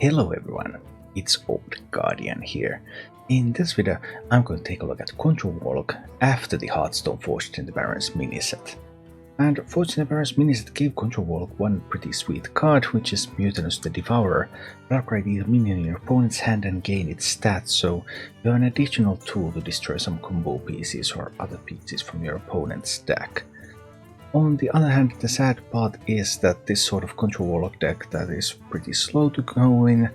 Hello everyone, it's Old Guardian here. In this video I'm going to take a look at Control Warlock after the Hearthstone Forged in the Barrens miniset. And Forged in the Barrens miniset gave Control Warlock one pretty sweet card, which is Mutinous the Devourer. Upgrade either minion in your opponent's hand and gain its stats, so you have an additional tool to destroy some combo pieces or other pieces from your opponent's deck. On the other hand, the sad part is that this sort of Control Warlock deck that is pretty slow to go in,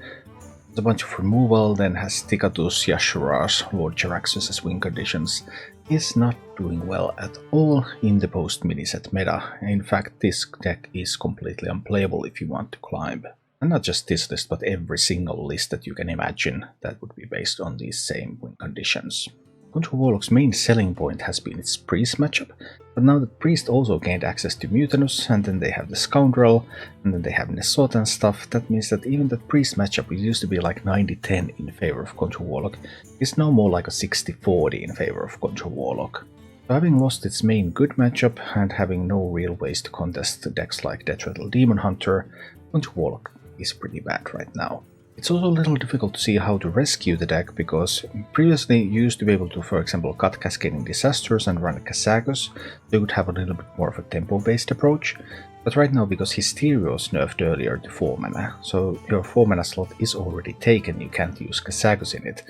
has a bunch of removal, then has Tickatus, Yashuras, Lord Jaraxxus as win conditions, is not doing well at all in the post-miniset meta. In fact, this deck is completely unplayable if you want to climb. And not just this list, but every single list that you can imagine that would be based on these same win conditions. Control Warlock's main selling point has been its Priest matchup, but now the Priest also gained access to Mutinous, and then they have the Scoundrel, and then they have Nesot and stuff. That means that even that Priest matchup, which used to be like 90-10 in favor of Control Warlock, is now more like a 60-40 in favor of Control Warlock. So having lost its main good matchup, and having no real ways to contest decks like Death Rattle Demon Hunter, Control Warlock is pretty bad right now. It's also a little difficult to see how to rescue the deck, because previously you used to be able to, for example, cut Cascading Disasters and run Kazakus, so you would have a little bit more of a tempo-based approach. But right now, because Hysteria was nerfed earlier to 4 mana, so your 4 mana slot is already taken, you can't use Kazakus in it,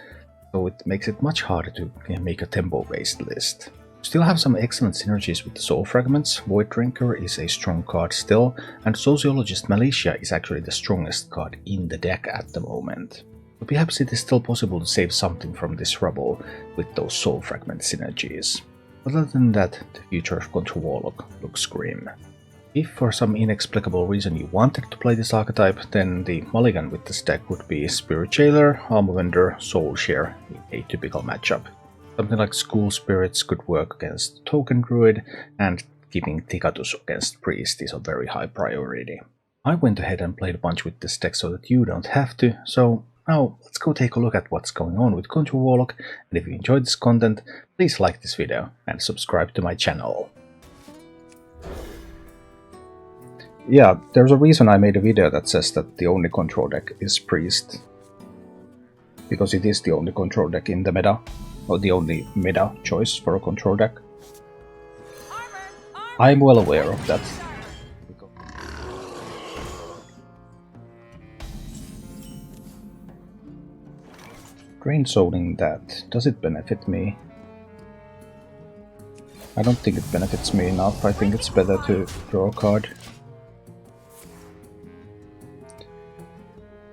so it makes it much harder to make a tempo-based list. Still have some excellent synergies with the Soul Fragments. Void Drinker is a strong card still, and Sociologist Militia is actually the strongest card in the deck at the moment. But perhaps it is still possible to save something from this rubble with those Soul Fragment synergies. Other than that, the future of Control Warlock looks grim. If for some inexplicable reason you wanted to play this archetype, then the mulligan with this deck would be Spirit Jailer, Armor Vendor, Soul Share in a typical matchup. Something like School Spirits could work against Token Druid, and keeping Tickatus against Priest is a very high priority. I went ahead and played a bunch with this deck so that you don't have to, so now let's go take a look at what's going on with Control Warlock, and if you enjoyed this content, please like this video and subscribe to my channel. Yeah, there's a reason I made a video that says that the only control deck is Priest. Because it is the only control deck in the meta. Or the only meta choice for a control deck. I'm well aware of that. Drain zoning that, does it benefit me? I don't think it benefits me enough. I think it's better to draw a card.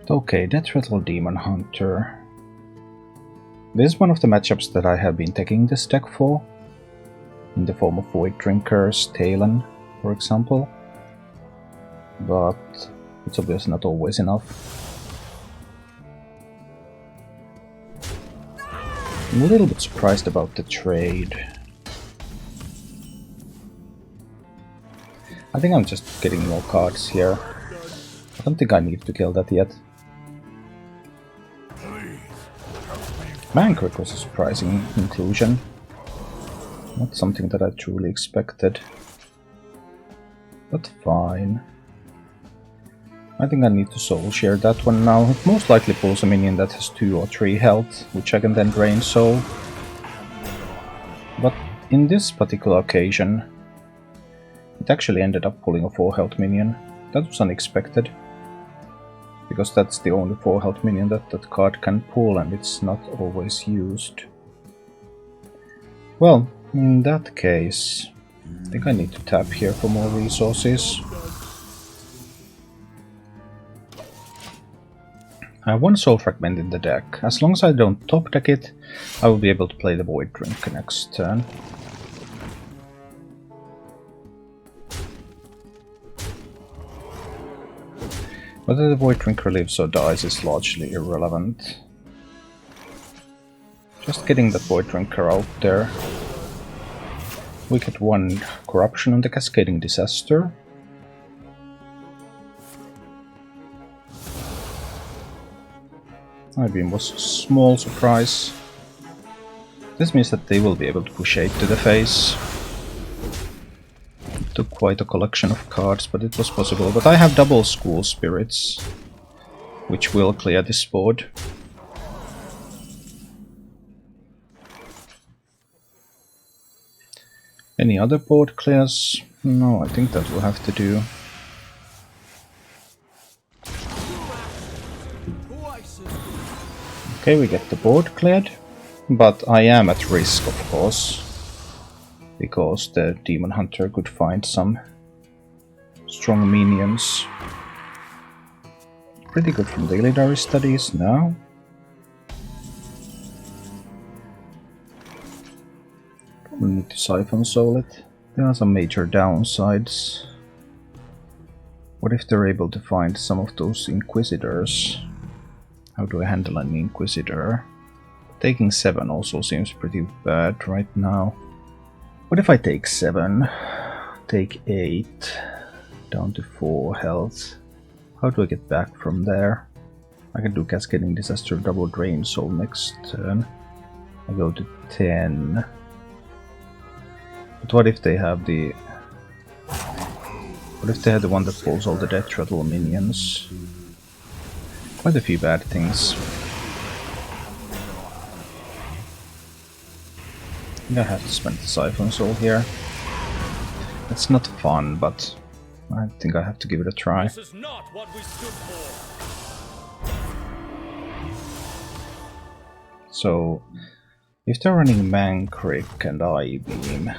Okay, Death Rattle Demon Hunter. This is one of the matchups that I have been taking this deck for, in the form of Void Drinkers, Talon, for example, but it's obviously not always enough. I'm a little bit surprised about the trade. I think I'm just getting more cards here. I don't think I need to kill that yet. Mancrick was a surprising inclusion. Not something that I truly expected. But fine. I think I need to soul share that one now. It most likely pulls a minion that has 2 or 3 health, which I can then drain soul. But in this particular occasion, it actually ended up pulling a 4 health minion. That was unexpected. Because that's the only 4 health minion that that card can pull, and it's not always used. Well, in that case, I think I need to tap here for more resources. I have 1 Soul Fragment in the deck. As long as I don't top deck it, I will be able to play the Void Drinker next turn. Whether the Void Drinker lives or dies is largely irrelevant. Just getting that Void Drinker out there. We get 1 Corruption on the Cascading Disaster. Beam was a small surprise. This means that they will be able to push 8 to the face. Took quite a collection of cards, but it was possible. But I have double School Spirits. which will clear this board. Any other board clears? No, I think that will have to do. Okay, we get the board cleared, but I am at risk, of course, because the Demon Hunter could find some strong minions. Pretty good from daily diary studies now. We need to Siphon Soul it. There are some major downsides. What if they're able to find some of those Inquisitors? How do I handle an Inquisitor? Taking 7 also seems pretty bad right now. What if I take 7? Take 8. Down to 4 health. How do I get back from there? I can do Cascading Disaster Double Drain Soul next turn. I go to 10. But what if they have the... What if they have the one that pulls all the Death Rattle minions? Quite a few bad things. I think I have to spend the Siphon Soul here. It's not fun, but I think I have to give it a try. This is not what we stood for. So, if they're running Mankrik and Eye Beam...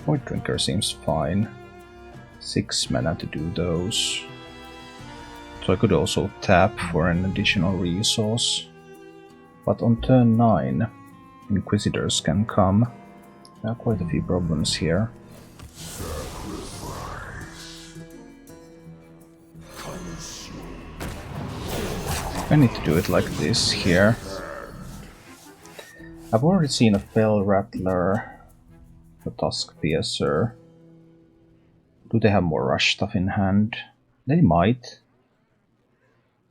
Void Drinker seems fine. 6 mana to do those. So I could also tap for an additional resource. But on turn 9, Inquisitors can come. There are quite a few problems here. I need to do it like this here. I've already seen a Fell Rattler, a Tusk Piercer. Do they have more rush stuff in hand? They might.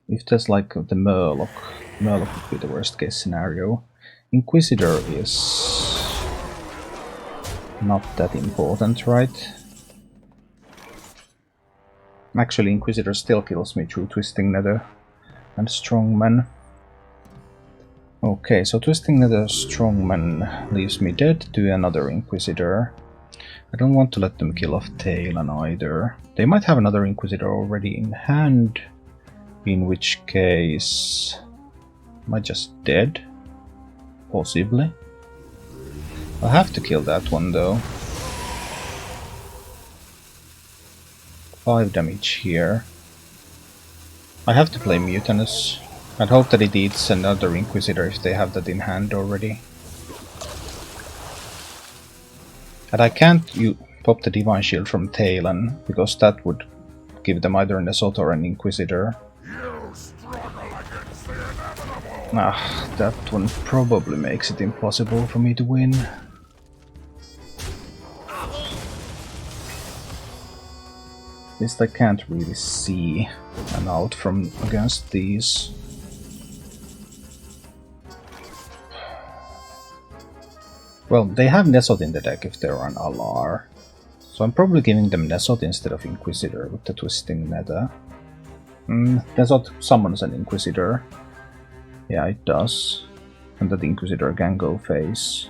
If there's like the Murloc would be the worst case scenario. Inquisitor is not that important, right? Actually, Inquisitor still kills me through Twisting Nether and Strongman. Okay, so Twisting Nether Strongman leaves me dead to another Inquisitor. I don't want to let them kill off Talon either. They might have another Inquisitor already in hand, in which case... am I just dead? Possibly. I'll have to kill that one though. 5 damage here. I have to play Mutinous. I'd hope that it eats another Inquisitor if they have that in hand already. And I can't pop the Divine Shield from Talon, because that would give them either an Assault or an Inquisitor. Ah, that one probably makes it impossible for me to win. At least I can't really see an out from against these. Well, they have Nesot in the deck if they're on Alar. So I'm probably giving them Nesot instead of Inquisitor with the Twisting Nether. Nesot summons an Inquisitor. Yeah, it does. And that Inquisitor can go face.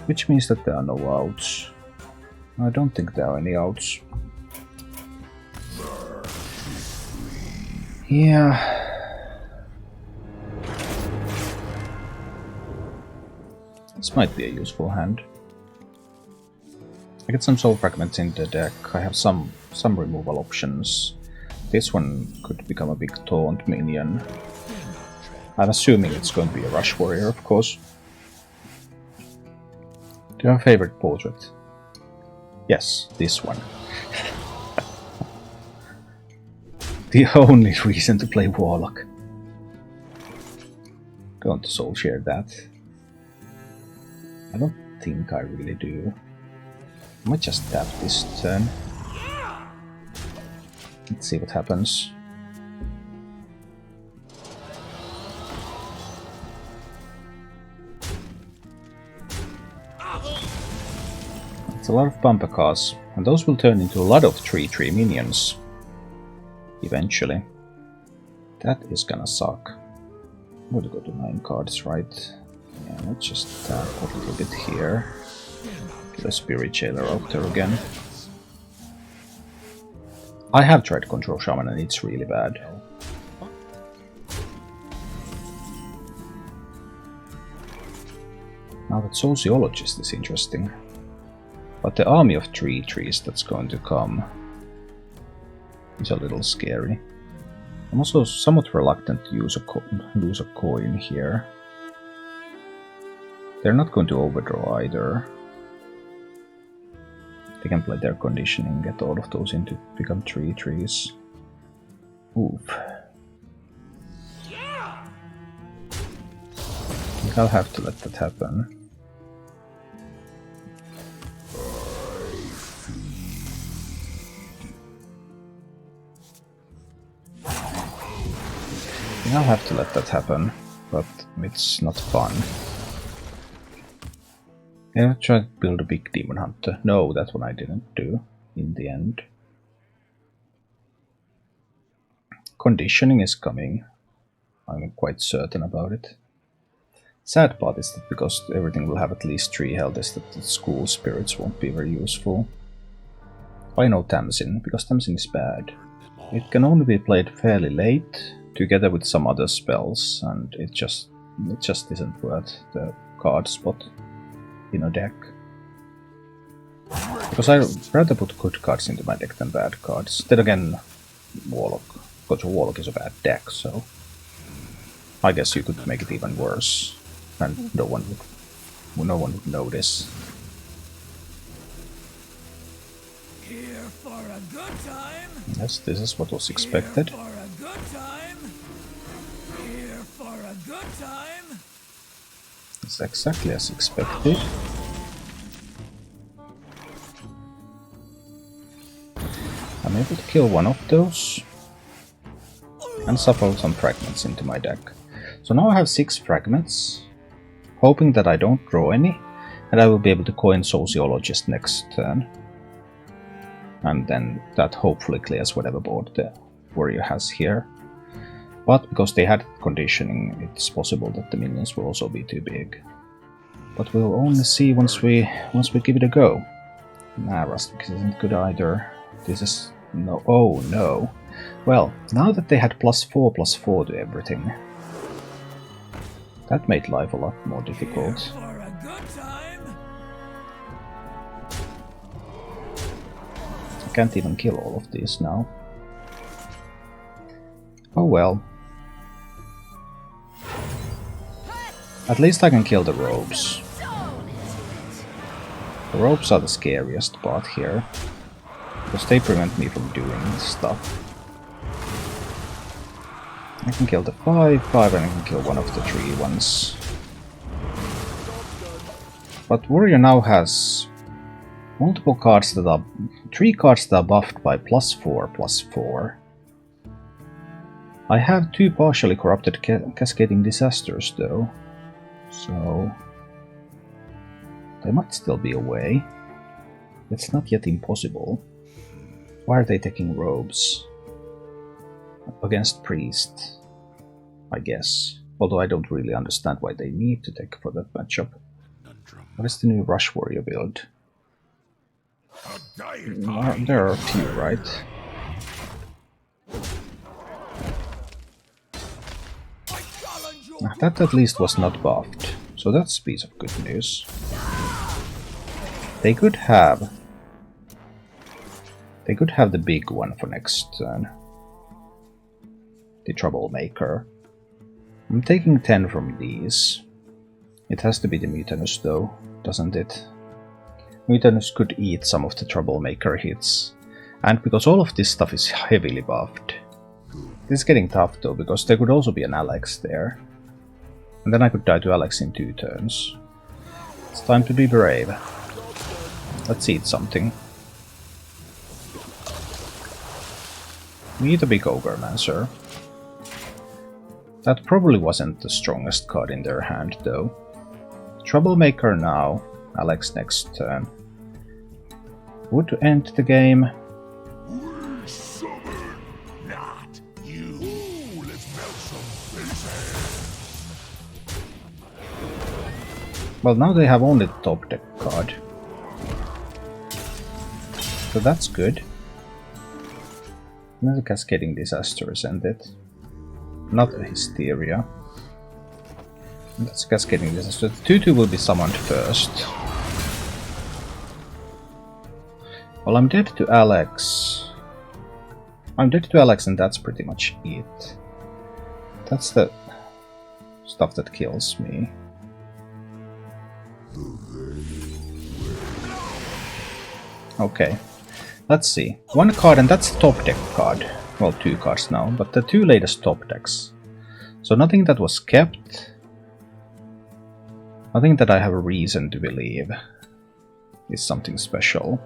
Which means that there are no outs. I don't think there are any outs. Yeah. This might be a useful hand. I get some soul fragments in the deck. I have some removal options. This one could become a big taunt minion. I'm assuming it's going to be a Rush Warrior, of course. Do you have a favorite portrait? Yes, this one. The only reason to play Warlock. Going to soul share that. I don't think I really do. I might just tap this turn. Let's see what happens. It's a lot of bumper cars. And those will turn into a lot of 3/3 minions. Eventually. That is gonna suck. I'm going to go to 9 cards, right? Yeah, let's just tap a little bit here. Get a Spirit Jailer out there again. I have tried Control Shaman and it's really bad. Now that Sociologist is interesting. But the army of 3/3s that's going to come is a little scary. I'm also somewhat reluctant to lose a coin here. They're not going to overdraw either. They can play their conditioning, get all of those into become 3/3s. Oof. I think I'll have to let that happen. I'll have to let that happen, but it's not fun. I tried to build a big Demon Hunter. No, that one I didn't do in the end. Conditioning is coming. I'm quite certain about it. Sad part is that because everything will have at least 3 health, is that the school spirits won't be very useful. I know Tamsin, because Tamsin is bad. It can only be played fairly late, together with some other spells, and it just isn't worth the card spot in a deck. Because I'd rather put good cards into my deck than bad cards. Then again, Control Warlock is a bad deck, so I guess you could make it even worse, and no one would notice. Here for a good time. Yes, this is what was expected. Here for a good time. Here for a good time. It's exactly as expected. I'm able to kill one of those and shuffle some fragments into my deck. So now I have 6 fragments, hoping that I don't draw any, and I will be able to coin Sociologist next turn. And then that hopefully clears whatever board the warrior has here. But because they had conditioning, it's possible that the minions will also be too big. But we'll only see once we give it a go. Nah, Rustic isn't good either. This is no. Oh no. Well, now that they had +4/+4 to everything, that made life a lot more difficult. I can't even kill all of these now. Oh well. At least I can kill the robes. The robes are the scariest part here, because they prevent me from doing stuff. I can kill the 5/5 and I can kill one of the 3 ones. But warrior now has multiple cards that are 3 cards that are buffed by +4/+4. I have 2 partially corrupted cascading disasters though, so there might still be a way. It's not yet impossible. Why are they taking robes? Against priest, I guess. Although I don't really understand why they need to take for that matchup. What is the new Rush Warrior build? There are a few, right? That at least was not buffed, so that's a piece of good news. They could have the big one for next turn. The Troublemaker. I'm taking 10 from these. It has to be the Mutanus though, doesn't it? Mutanus could eat some of the Troublemaker hits. And because all of this stuff is heavily buffed. This is getting tough though, because there could also be an Alex there. And then I could die to Alex in 2 turns. It's time to be brave. Let's eat something. We eat a big Ogremancer. That probably wasn't the strongest card in their hand though. Troublemaker now, Alex next turn. would end the game. We summon, not you. Ooh, let's melt some faces. Well, now they have only the top deck card. So that's good. Another Cascading Disaster, isn't it? Not a Hysteria. That's a Cascading Disaster. The 2/2 will be summoned first. Well, I'm dead to Alex. I'm dead to Alex, and that's pretty much it. That's the stuff that kills me. Okay. Let's see. One card, and that's the top deck card. Well, 2 cards now, but the 2 latest top decks. So nothing that was kept. Nothing that I have a reason to believe is something special.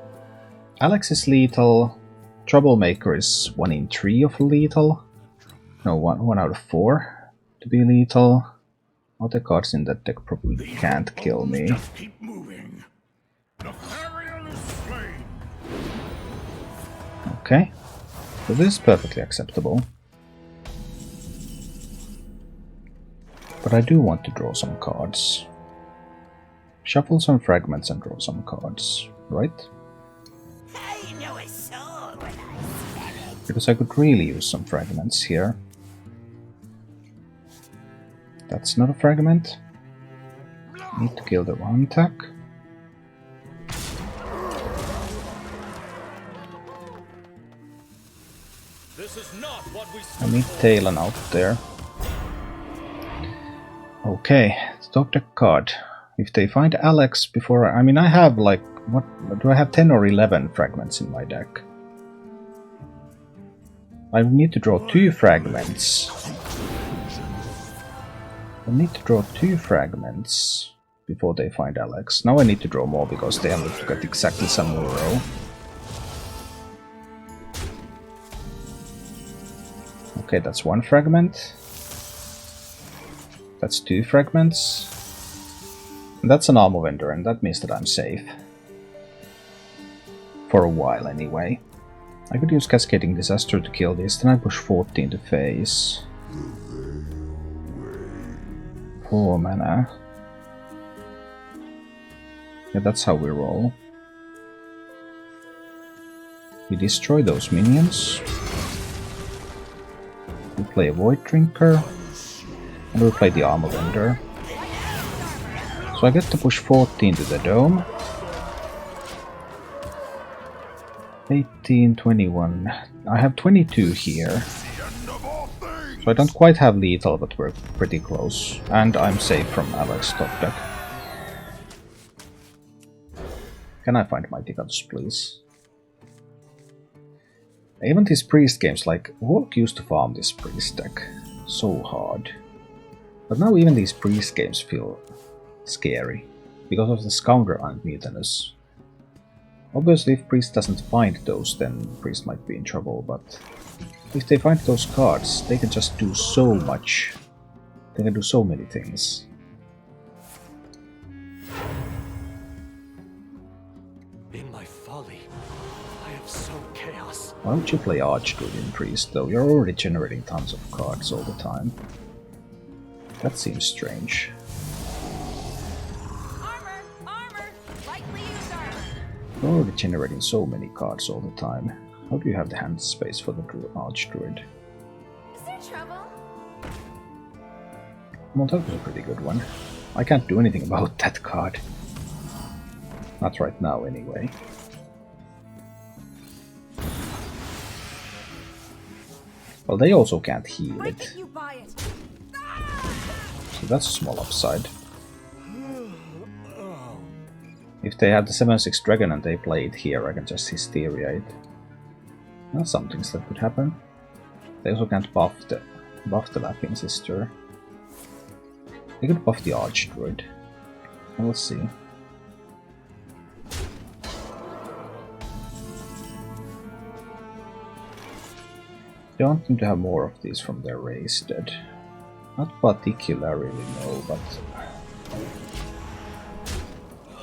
Alex is lethal. Troublemaker is 1 in 3 of lethal. No, 1 out of 4 to be lethal. Other cards in that deck probably can't kill me. Just keep moving. The Barrens is slain. Okay, so this is perfectly acceptable. But I do want to draw some cards. Shuffle some fragments and draw some cards, right? I know a soul when I smell it. Because I could really use some fragments here. That's not a fragment. Need to kill the 1 attack. This is not what we I need Talon out there. Okay, the top deck card. If they find Alex before... I mean, I have like... What do I have? 10 or 11 fragments in my deck. I need to draw 2 fragments. I need to draw 2 fragments before they find Alex. Now I need to draw more because they have to get exactly some in a row. Okay, that's 1 fragment. That's 2 fragments. And that's an armor vendor, and that means that I'm safe. For a while, anyway. I could use Cascading Disaster to kill this, then I push 14 to face. 4 mana. Yeah, that's how we roll. We destroy those minions. We play a Void Drinker. And we play the Armor Vendor. So I get to push 14 to the dome. 18, 21. I have 22 here. So I don't quite have lethal, but we're pretty close. And I'm safe from Alex top deck. Can I find my Tickatus, please? Even these priest games, like, Warlock used to farm this priest deck so hard. But now even these priest games feel scary, because of the Scoundrel and Mutinous. Obviously if priest doesn't find those, then priest might be in trouble, but if they find those cards, they can just do so much. They can do so many things. In my folly, I have sown chaos. Why don't you play Archdruid in priest though? You're already generating tons of cards all the time. That seems strange. Armor! Armor! Lightly used armor! You're already generating so many cards all the time. How do you have the hand space for the Archdruid? Is there trouble? Well, that was a pretty good one. I can't do anything about that card. Not right now, anyway. Well, they also can't heal I it, think you buy it. so that's a small upside. If they have the 7/6 dragon and they play it here, I can just Hysteria it. That's some things that could happen. They also can't buff the Laughing Sister. They could buff the Archdruid. We'll see. They want them to have more of these from their race dead. Not particularly, no, but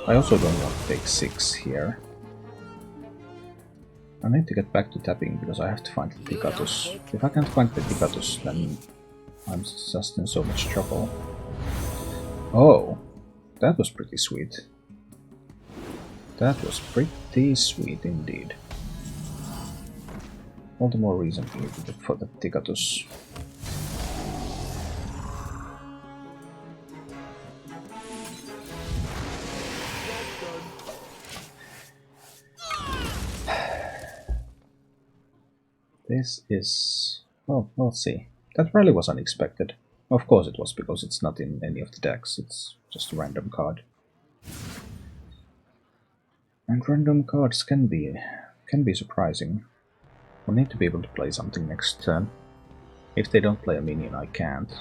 I also don't want to take 6 here. I need to get back to tapping because I have to find the Tickatus. If I can't find the Tickatus, then I'm just in so much trouble. Oh, that was pretty sweet. That was pretty sweet indeed. All the more reason for me to look for the Tickatus. This is... well, let's see. That really was unexpected. Of course it was, because it's not in any of the decks, it's just a random card. And random cards can be surprising. We'll need to be able to play something next turn. If they don't play a minion, I can't.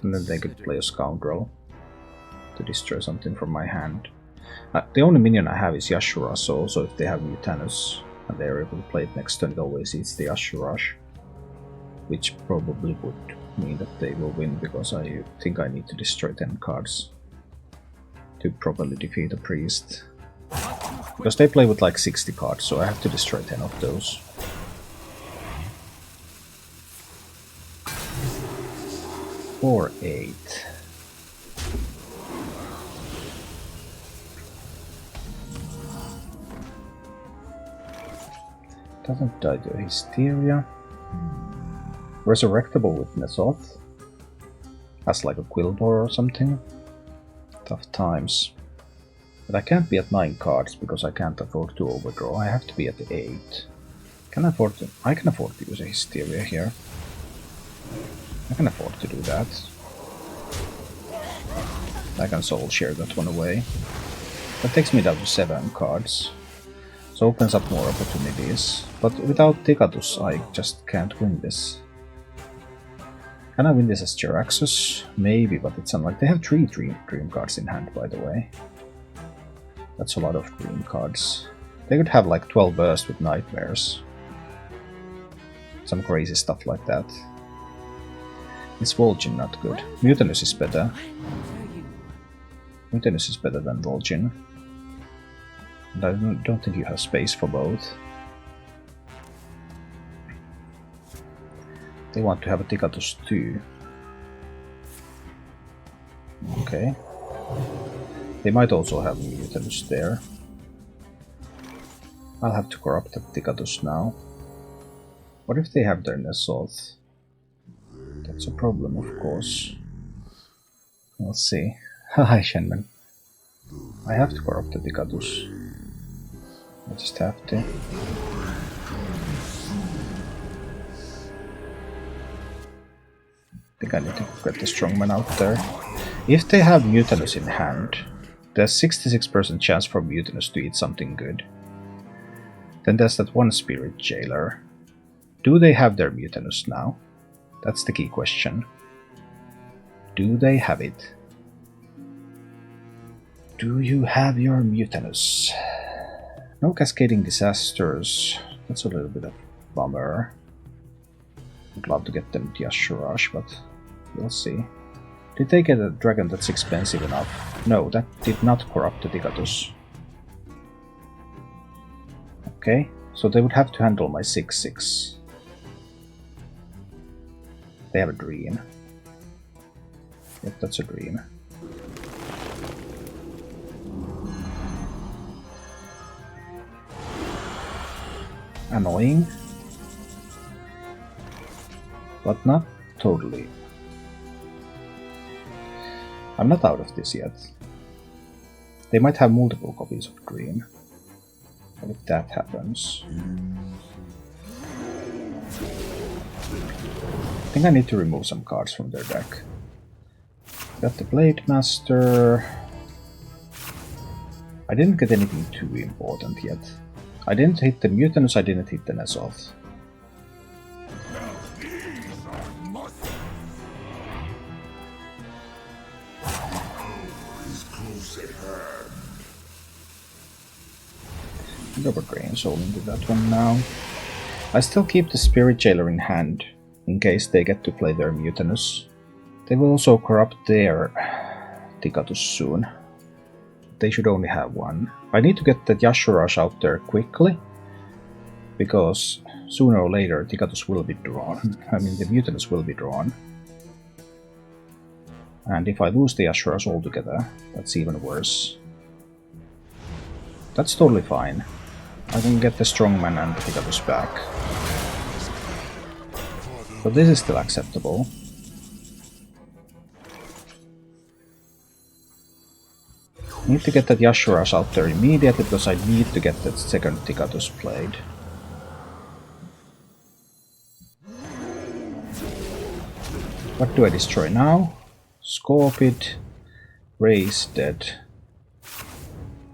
And then they could play a Scoundrel to destroy something from my hand. The only minion I have is Yashura, so also if they have Mutanus and they're able to play it next turn, it always eats the Ashurash. Which probably would mean that they will win, because I think I need to destroy 10 cards to properly defeat a priest. Because they play with like 60 cards, so I have to destroy 10 of those. Or 8. Doesn't die to Hysteria. Resurrectable with Nezoth. As like a Quillbore or something. Tough times. But I can't be at 9 cards because I can't afford to overdraw. I have to be at 8. I can afford to use a Hysteria here. I can afford to do that. I can soul share that one away. That takes me down to 7 cards. So opens up more opportunities. But without Tickatus I just can't win this. Can I win this as Jaraxxus? Maybe, but it's unlike they have 3 dream cards in hand, by the way. That's a lot of dream cards. They could have like 12 burst with nightmares. Some crazy stuff like that. Is Vol'jin not good? Mutanus is better. Mutanus is better than Vol'jin. And I don't think you have space for both. They want to have a Tickatus too. Okay. They might also have Mutanus there. I'll have to corrupt the Tickatus now. What if they have their Nezoth? That's a problem, of course. We'll see. Hi, Shenman. I have to corrupt the Tickatus. I just have to. I think I need to get the strongman out there. If they have Mutanus in hand, there's 66% chance for Mutanus to eat something good. Then there's that one Spirit Jailer. Do they have their Mutanus now? That's the key question. Do they have it? Do you have your Mutanus? No Cascading Disasters. That's a little bit of a bummer. I'd love to get them to Yashurash, but we'll see. Did they get a dragon that's expensive enough? No, that did not corrupt the Tickatus. Okay, so they would have to handle my 6/6. They have a dream. Yep, that's a dream. Annoying. But not totally. I'm not out of this yet. They might have multiple copies of Dream. But if that happens... I think I need to remove some cards from their deck. Got the Blade Master... I didn't get anything too important yet. I didn't hit the Mutanus, I didn't hit the Nezoth. Double Drain Soul into that one now. I still keep the Spirit Jailer in hand, in case they get to play their Mutanus. They will also corrupt their Tickatus soon. They should only have one. I need to get that Yashurash out there quickly, because sooner or later Tickatus will be drawn. I mean, the Mutanus will be drawn. And if I lose the Asuras altogether, that's even worse. That's totally fine. I can get the Strongman and the Tickatus back. But this is still acceptable. Need to get that Yashuras out there immediately because I need to get that second Tickatus played. What do I destroy now? Scorpid, Raise dead.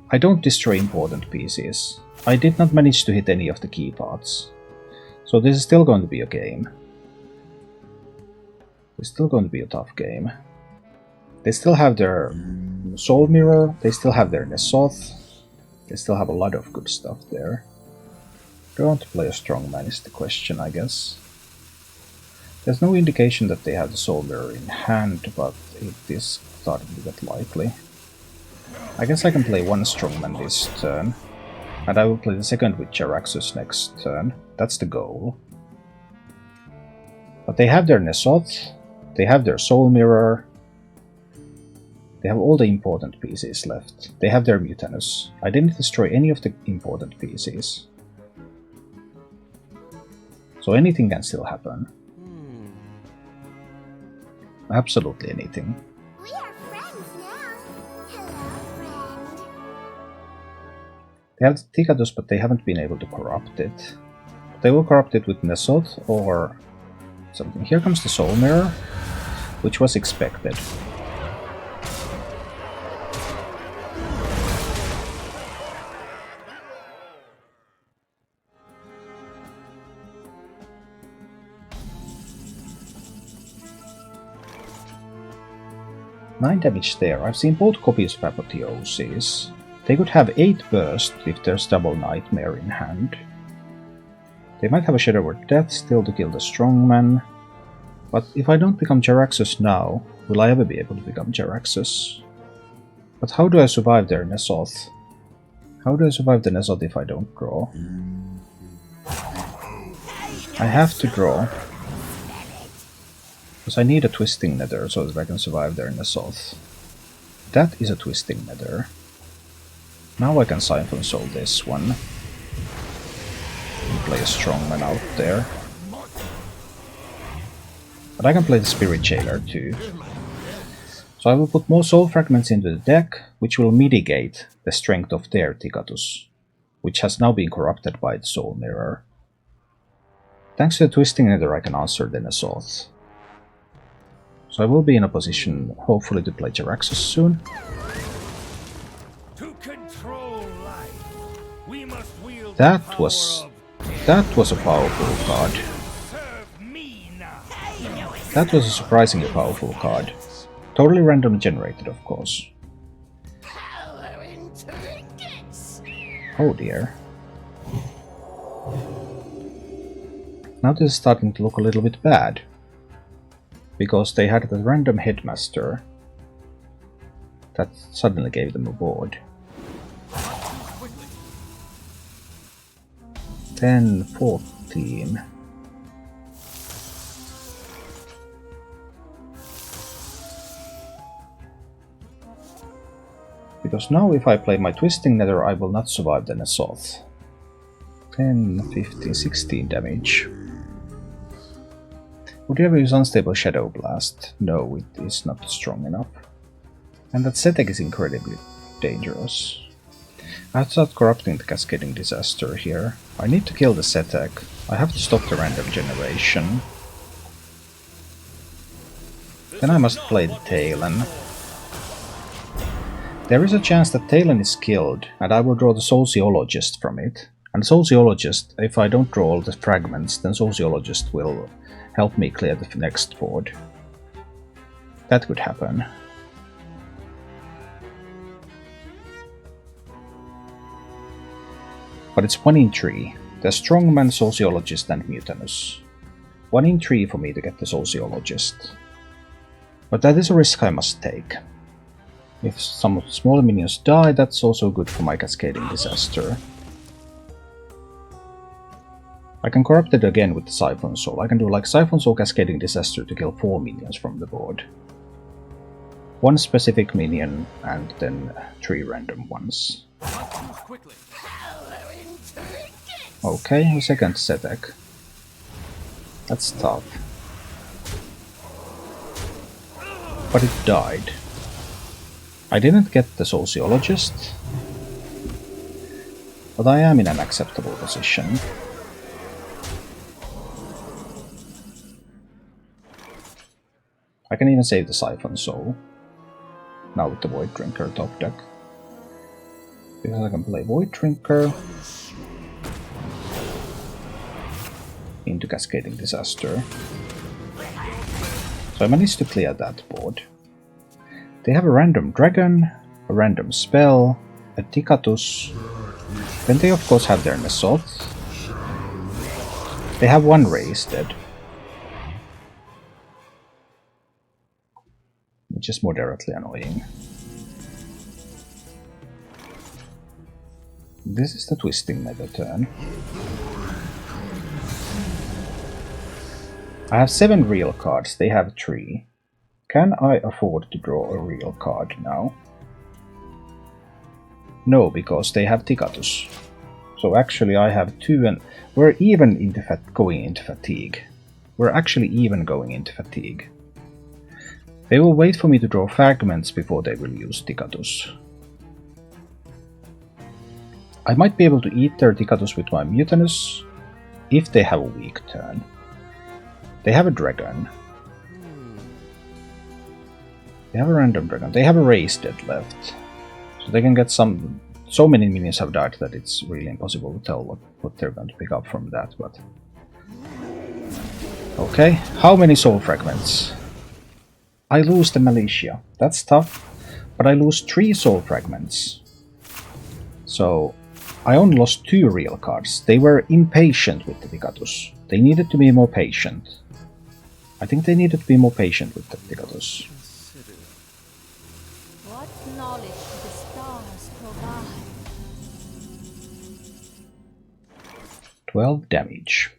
I don't destroy important pieces. I did not manage to hit any of the key parts. So this is still going to be a game. It's still going to be a tough game. They still have their Soul Mirror, they still have their Nesoth, they still have a lot of good stuff there. Do I want to play a Strongman is the question, I guess. There's no indication that they have the Soul Mirror in hand, but it is starting to get likely. I guess I can play one Strongman this turn, and I will play the second with Jaraxxus next turn. That's the goal. But they have their Nesoth, they have their Soul Mirror, they have all the important pieces left. They have their Mutanus. I didn't destroy any of the important pieces. So anything can still happen. Absolutely anything. We are friends now. Hello, friend. They have Tickatus, but they haven't been able to corrupt it. They will corrupt it with Nesoth or something. Here comes the Soul Mirror, which was expected. Nine damage there. I've seen both copies of Apotheosis. They could have 8 burst if there's double Nightmare in hand. They might have a Shadow Word Death still to kill the Strongman. But if I don't become Jaraxxus now, will I ever be able to become Jaraxxus? But how do I survive their Nesoth? How do I survive the Nesoth if I don't draw? I have to draw. Because I need a Twisting Nether so that I can survive their Nesoth. That is a Twisting Nether. Now I can Siphon Soul this one. And play a Strongman out there. But I can play the Spirit Jailer too. So I will put more Soul Fragments into the deck, which will mitigate the strength of their Tickatus, which has now been corrupted by the Soul Mirror. Thanks to the Twisting Nether I can answer the Nesoth. So I will be in a position, hopefully, to play Jaraxxus soon. To control life, we must wield That the was power a powerful card. serve me now. That was a surprisingly powerful card. Totally random generated, of course. Power and trinkets. Oh dear. Now this is starting to look a little bit bad. Because they had the random headmaster that suddenly gave them a board. 10, 14. Because now if I play my Twisting Nether I will not survive the Nesoth. 10, 15, 16 damage. Would you ever use Unstable Shadow Blast? No, it is not strong enough. And that Setek is incredibly dangerous. I have to start corrupting the Cascading Disaster here. I need to kill the Setek. I have to stop the random generation. Then I must play the Talon. There is a chance that Talon is killed, and I will draw the Sociologist from it. And Sociologist, if I don't draw all the fragments, then Sociologist will help me clear the next board. That could happen. But it's 1 in 3. There's Strongman, Sociologist and Mutanus. 1 in 3 for me to get the Sociologist. But that is a risk I must take. If some smaller minions die, that's also good for my Cascading Disaster. I can corrupt it again with the Siphon Soul. I can do like Siphon Soul Cascading Disaster to kill 4 minions from the board. 1 specific minion and then 3 random ones. Okay, a second Zetek. That's tough. But it died. I didn't get the Sociologist, but I am in an acceptable position. I can even save the Siphon Soul, now with the Void Drinker top deck. Because I can play Void Drinker into Cascading Disaster. So I managed to clear that board. They have a random dragon, a random spell, a Tickatus, then they of course have their Nesot. They have 1 raise dead, which is moderately annoying. This is the Twisting Mega turn. I have 7 real cards, they have 3. Can I afford to draw a real card now? No, because they have Tickatus. So actually I have 2 and we're even into going into fatigue. We're actually even going into fatigue. They will wait for me to draw fragments before they will use Tickatus. I might be able to eat their Tickatus with my Mutinous if they have a weak turn. They have a dragon. They have a random dragon. They have a raise dead left. So they can get some... So many minions have died that it's really impossible to tell what they're going to pick up from that, but... Okay, how many soul fragments? I lose the Militia. That's tough, but I lose 3 soul fragments. So, I only lost 2 real cards. They were impatient with the Tickatus. They needed to be more patient. I think they needed to be more patient with the Tickatus. What knowledge do the stars provide? 12 damage.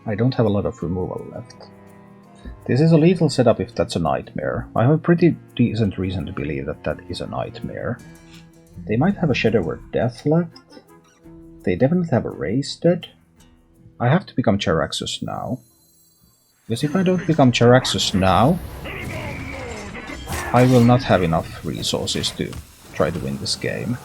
I don't have a lot of removal left. This is a lethal setup if that's a nightmare. I have a pretty decent reason to believe that that is a nightmare. They might have a Shadow Word Death left. They definitely have a raise dead. I have to become Charaxus now. Because if I don't become Charaxus now, I will not have enough resources to try to win this game.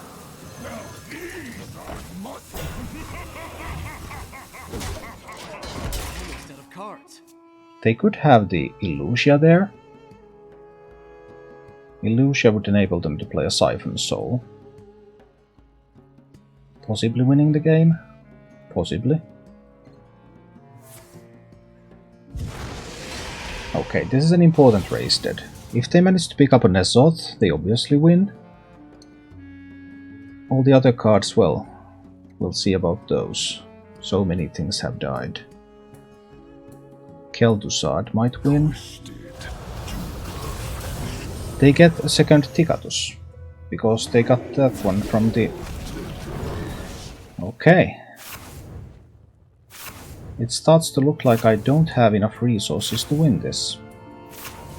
They could have the Illusia there. Illusia would enable them to play a Siphon Soul. Possibly winning the game? Possibly. Okay, this is an important race dead. If they manage to pick up a Nesot, they obviously win. All the other cards, well, we'll see about those. So many things have died. Keldusad might win. They get a second Tickatus, because they got that one from the... Okay. It starts to look like I don't have enough resources to win this.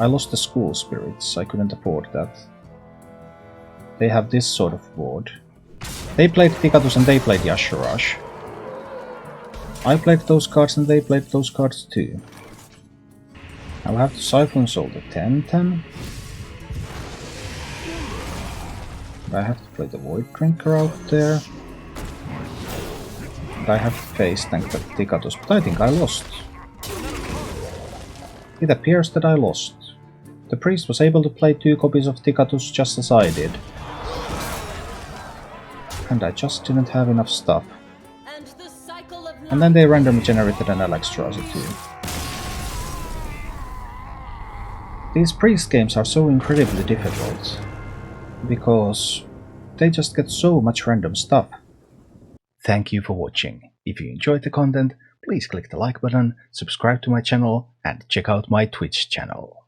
I lost the School Spirits, I couldn't afford that. They have this sort of board. They played Tickatus and they played Yasharash. I played those cards and they played those cards too. I'll have to Siphon Soul the 10-10. I have to play the Void Drinker out there. And I have to face tank that Tickatus, but I think I lost. It appears that I lost. The priest was able to play 2 copies of Tickatus just as I did. And I just didn't have enough stuff. And then they randomly generated an Alexstrasy too. These priest games are so incredibly difficult, because they just get so much random stuff. Thank you for watching. If you enjoyed the content, please click the like button, subscribe to my channel, and check out my Twitch channel.